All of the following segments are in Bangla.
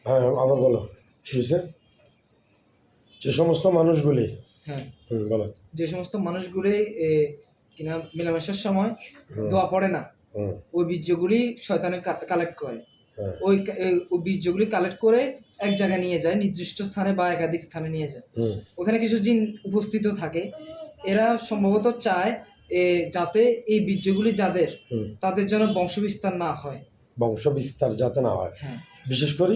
হ্যাঁ আবার বলো কি হয়েছে? যে সমস্ত মানুষগুলি হ্যাঁ বলো যে সমস্ত মানুষগুলি কিনা মেলামেশার সময় হুম, দোয়া পড়ে না, হুম, ওই বীর্যগুলি শয়তানে কালেক্ট করে। হ্যাঁ, ওই বীর্যগুলি কালেক্ট করে এক জায়গায় নিয়ে যায়, নির্দিষ্ট স্থানে বা একাধিক স্থানে নিয়ে যায়। হুম, ওখানে কিছু জিন উপস্থিত থাকে। এরা সম্ভবত চায় যাতে এই বীর্যগুলি যাদের হুম। তাদের যেন বংশবিস্তার না হয়। বংশ বিস্তার যাতে না হয়, হ্যাঁ বিশেষ করে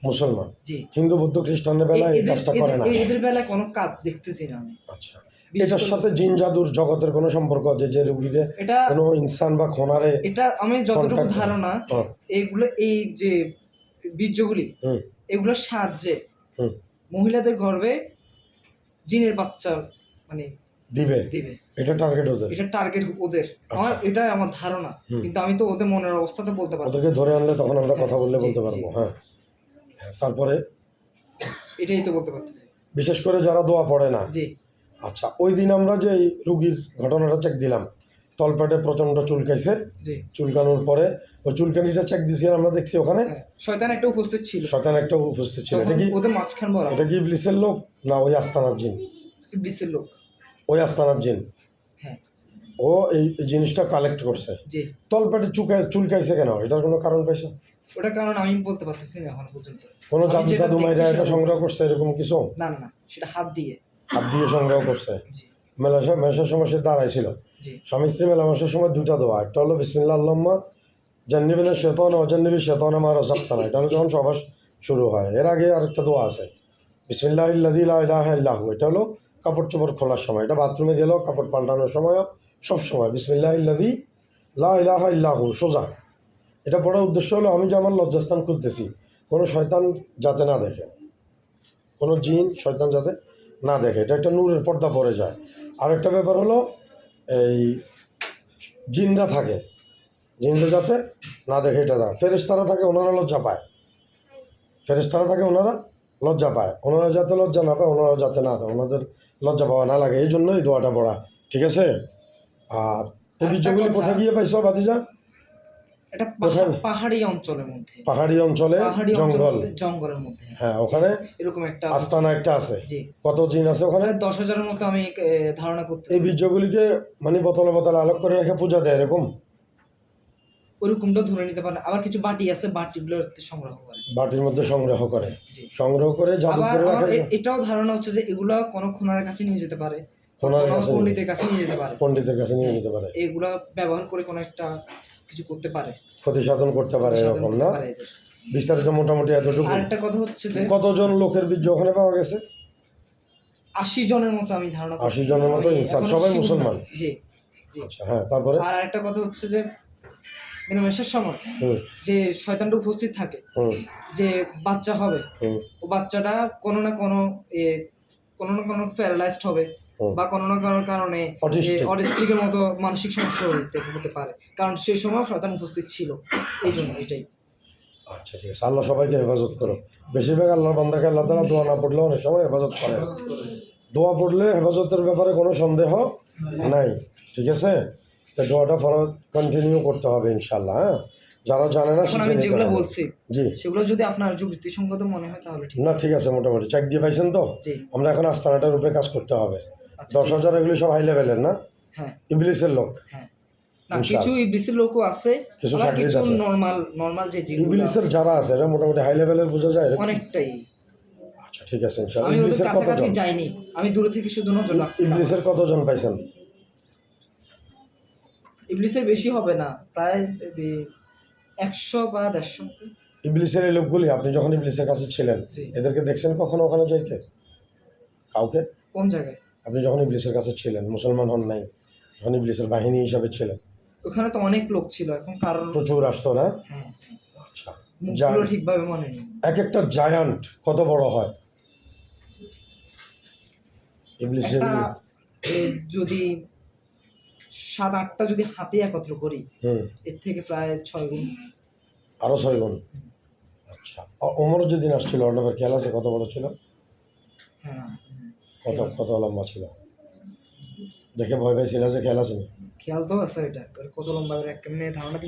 মুসলমান। জি। হিন্দু বৌদ্ধ খ্রিস্টানদের বেলায় এই কাজটা করে না। এদের বেলায় কোনো কাজ দেখতেছি না আমি। আচ্ছা, বিশেষ এটার করে সাথে জিন জাদুর জগতের কোনো সম্পর্ক আছে যে রুগীদের এটা কোনো ইনসান বা খোনারে? এটা আমি যতটুকু contact ধারণা, হ্যাঁ, এইগুলো এই যে বীর্যগুলি হুম, এগুলোর সাহায্যে হুম, মহিলাদের গর্ভে জিনের বাচ্চা মানে দিবে, দিবে। এটা টার্গেট ওদের। এটা টার্গেট ওদের। আচ্ছা। এটাই আমার ধারণা, হুম। কিন্তু আমি তো ওদের মনের অবস্থাতে বলতে পারছি ওদেরকে না। ধরে আনলে তখন আমরা হ্যাঁ, কথা বললে জি, বলতে জি, পারবো। জি। হ্যাঁ, হ্যাঁ, তারপরে এটাই তো বলতে পারতেছি। বিশেষ করে যারা দোয়া পড়ে না। জি আচ্ছা, ওই দিন আমরা যে এই রুগীর ঘটনাটা চেক দিলাম, তলপেটে প্রচণ্ড চুলকাইছে, জি চুলকানোর পরে ওই চুলকানিটা চেক দিয়েছি আর আমরা দেখছি ওখানে হ্যাঁ, শয়তান একটা উপস্থিত ছিল। শয়তান একটা উপস্থিত ছিল। এটা তখন কি ওদের মাঝখান বরাবর এটা কি ইবলিসের লোক না ওই আস্তানার জিন? ইবলিসের লোক। ওই আস্তানার জিন। হ্যাঁ ও এই জিনিসটা কালেক্ট করছে। জি। তলপেটে চুলকাইছে কেন? এটার কোনো কারণ পাইছে? ওটা কারণ আমি বলতে পারতেছি না এখন পর্যন্ত। কোনো আমি জাদু যেটা টাদু দেখছি মাইরা এটা সেটা সংগ্রহ বলছি। করছে এরকম কিছু? না না না, সেটা হাত দিয়ে। হাত দিয়ে সংগ্রহ করছে। জি মেলামেশার সময় সে দাঁড়াইছিল। জি স্বামী স্ত্রী মেলামেশার সময় দুটা দোয়া, একটা হলো বিসমিল্লাহ আল্লাহুম্মা জান্নিবিনা শাইতানা ওয়া জান্নিবি শাইতানা মা রাযাকতানা, এটা হলো যখন সভা শুরু হয়। এর আগে আরেকটা দোয়া আছে, বিসমিল্লাহিল্লাযী লা ইলাহা ইল্লা হু, এটা হলো কাপড় চোপড় খোলার সময়, এটা বাথরুমে গেলেও কাপড় পাল্টানোর সময়ও সব সময় বিসমিল্লাহিল্লাযী লা ইলাহা ইল্লা হু সোজা। এটা পড়ার উদ্দেশ্য হলো আমি যে আমার লজ্জাস্থান খুলতেছি কোনো শয়তান যাতে না দেখে, কোনো জিন শয়তান যাতে না দেখে, এটা একটা নূরের পর্দা পড়ে যায়। আরেকটা ব্যাপার হলো এই জিনরা থাকে, জিনরা যাতে না দেখে এটা দেয়। ফেরেশতারা থাকে, ওনারা লজ্জা পায়। ফেরেশতারা থাকে, ওনারা লজ্জা পায়। ওনারা যাতে লজ্জা না পায়, ওনারা যাতে না দেয়, ওনাদের লজ্জা পাওয়া না লাগে, এই জন্যই দোয়াটা পড়া। ঠিক আছে? আর এই আরেকটা বীর্যগুলি কথা, কোথায় গিয়ে পাইছো ভাতিজা? এটা কোথায়? পাহাড়ি অঞ্চলের মধ্যে। পাহাড়ি অঞ্চলে, পাহাড়ি জঙ্গল। জঙ্গলের মধ্যে। হ্যাঁ, ওখানে এরকম একটা আস্তানা একটা আছে। জি। কত জিন আছে ওখানে? 10,000-এর মতো আমি ধারণা করতেছি। এই বীর্যগুলিকে মানে বোতলে বোতলে আলোক করে রেখে পূজা দেয় এরকম? ওরকমটা ধরে নিতে পারে। আবার কিছু বাটি আছে, বাটিগুলোতে সংগ্রহ করে। বাটির মধ্যে সংগ্রহ করে, জি। সংগ্রহ করে জাদু আবার করে আমার রাখে। এটাও ধারণা হচ্ছে যে এগুলা কোনো খুনার কাছে নিয়ে যেতে পারে, খোনার কোনো কাছে পণ্ডিতের কাছে নিয়ে যেতে পারে। পণ্ডিতের কাছে নিয়ে যেতে পারে, এগুলা ব্যবহার করে কোনো একটা কিছু করতে পারে, ক্ষতি সাধন করতে পারে, সাধন এরকম করতে না? পারে এদের। বিস্তারিত মোটামুটি এতটুকু। আরেকটা কথা হচ্ছে যে কতজন লোকের বীর্য ওখানে পাওয়া গেছে? 80 জনের মতো আমি ধারণা করছি। 80 জনের মতো আমি ইনসান, এখনো সবাই sure না। মুসলমান? জি জি। আচ্ছা, হ্যাঁ, তারপরে? আর আরেকটা কথা হচ্ছে যে মেলামেশার সময় হুম, যে শয়তানটা উপস্থিত থাকে, হুম, যে বাচ্চা হবে, হুম, ও বাচ্চাটা কোনো না কোনো প্যারালাইজড হবে, হুম। বা কোনো না কোনো কারণে Autistic। অটিস্টিকের মতো মানসিক সমস্যা হতে পারে, কারণ সেই সময় শয়তান উপস্থিত ছিল। এই জন্য এটাই। আচ্ছা, ঠিক আছে। আল্লাহ সবাইকে হেফাজত করো। বেশিরভাগ আল্লাহর বান্দাকে আল্লাহ তাআলা দোয়া না পড়লেও অনেক সময় হেফাজত করেন। দোয়া পড়লে হেফাজতের ব্যাপারে কোনো সন্দেহ নাই। ঠিক আছে? তো দোয়াটা কন্টিনিউ করতে হবে ইনশাআল্লাহ। হ্যাঁ, যারা জানে না এখন শিখে আমি নিতে যেগুলো হবে। বলছি জি, সেগুলো যদি আপনার যুক্তিসঙ্গত মনে হয় তাহলে ঠিক। না ঠিক আছে, মোটামুটি চেক দিয়ে পাইছেন তো? জি আমরা এখন আস্তানাটার উপরে কাজ করতে হবে। আচ্ছা, 10,000 এগুলি সব হাই লেভেলের না? হ্যাঁ ইবলিসের লোক। হ্যাঁ। না, ইনশাআল্লাহ। কিছু ইবলিসের লোকও আছে, কিছু আবার সাকরিত কিছু আছে। নরমাল যে জিনগুলো ইবলিসের যারা আছে এরা মোটামুটি হাই লেভেলের বোঝা যায় এরকম? অনেকটাই। আচ্ছা, ঠিক আছে ইনশাআল্লাহ। আমি ওদের ইবলিসের কাছাকাছি কতজন? যাইনি, আমি দূরে থেকে শুধু নজর রাখছিলাম। ইবলিসের কতজন পাইছেন? ইবলিসের বেশি হবে না, প্রায় 100 বা 150 মতো। ইবলিসের এই লোকগুলি আপনি যখন ইবলিসের কাছে ছিলেন জি। এদেরকে দেখছেন কখনো ওখানে যাইতে? কাউকে? কোন জায়গায়? আপনি যখন ইবলিসের কাছে ছিলেন, মুসলমান হন নাই, যখন ইবলিসের বাহিনী হিসাবে ছিলেন, ওখানে তো অনেক লোক ছিল, এখন কারণ প্রচুর আসতো না? হ্যাঁ আচ্ছা, মুখগুলো ঠিকভাবে মনে নেই। এক একটা জায়ান্ট কত বড় হয় ইবলিস একটা যেগুলি? যদি 7-8টা যদি হাতে একত্র করি, হুম, এর থেকে প্রায় 6 গুণ। আরো 6 গুণ। আচ্ছা, ওমর যেদিন আসছিল অর্ণবের খেয়াল আছে কত বড় ছিল? হ্যাঁ কত লম্বা ছিল? দেখে ভয় পাইছিল যে খেয়াল আছে? খেয়াল তো আছে, এটা কত লম্বা, একটা ধারণা